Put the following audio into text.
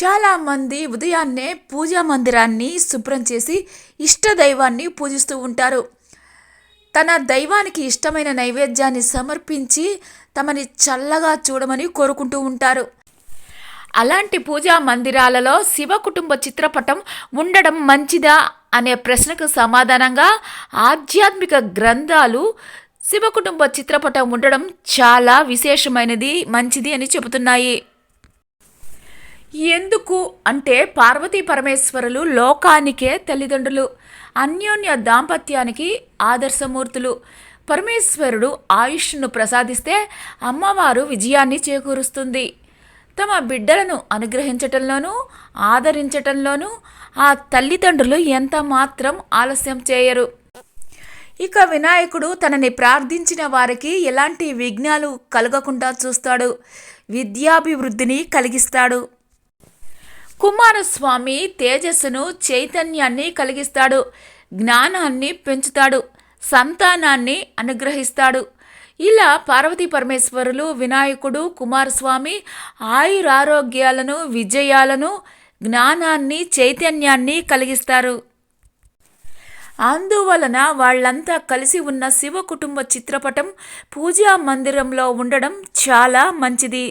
చాలామంది ఉదయాన్నే పూజా మందిరాన్ని శుభ్రం చేసి ఇష్ట దైవాన్ని పూజిస్తూ ఉంటారు. తన దైవానికి ఇష్టమైన నైవేద్యాన్ని సమర్పించి తమని చల్లగా చూడమని కోరుకుంటూ ఉంటారు. అలాంటి పూజా మందిరాలలో శివ కుటుంబ చిత్రపటం ఉండడం మంచిదా అనే ప్రశ్నకు సమాధానంగా ఆధ్యాత్మిక గ్రంథాలు శివ కుటుంబ చిత్రపటం ఉండడం చాలా విశేషమైనది, మంచిది అని చెబుతున్నాయి. ఎందుకు అంటే పార్వతీ పరమేశ్వరులు లోకానికే తల్లిదండ్రులు, అన్యోన్య దాంపత్యానికి ఆదర్శమూర్తులు. పరమేశ్వరుడు ఆయుష్ను ప్రసాదిస్తే అమ్మవారు విజయాన్ని చేకూరుస్తుంది. తమ బిడ్డలను అనుగ్రహించటంలోనూ ఆదరించటంలోనూ ఆ తల్లిదండ్రులు ఎంత మాత్రం ఆలస్యం చేయరు. ఇక వినాయకుడు తనని ప్రార్థించిన వారికి ఎలాంటి విఘ్నాలు కలగకుండా చూస్తాడు, విద్యాభివృద్ధిని కలిగిస్తాడు. కుమారస్వామి తేజస్సును, చైతన్యాన్ని కలిగిస్తాడు, జ్ఞానాన్ని పెంచుతాడు, సంతానాన్ని అనుగ్రహిస్తాడు. ఇలా పార్వతీ పరమేశ్వరులు, వినాయకుడు, కుమారస్వామి ఆయురారోగ్యాలను, విజయాలను, జ్ఞానాన్ని, చైతన్యాన్ని కలిగిస్తారు. అందువలన వాళ్ళంతా కలిసి ఉన్న శివ కుటుంబ చిత్రపటం పూజా మందిరంలో ఉండడం చాలా మంచిది.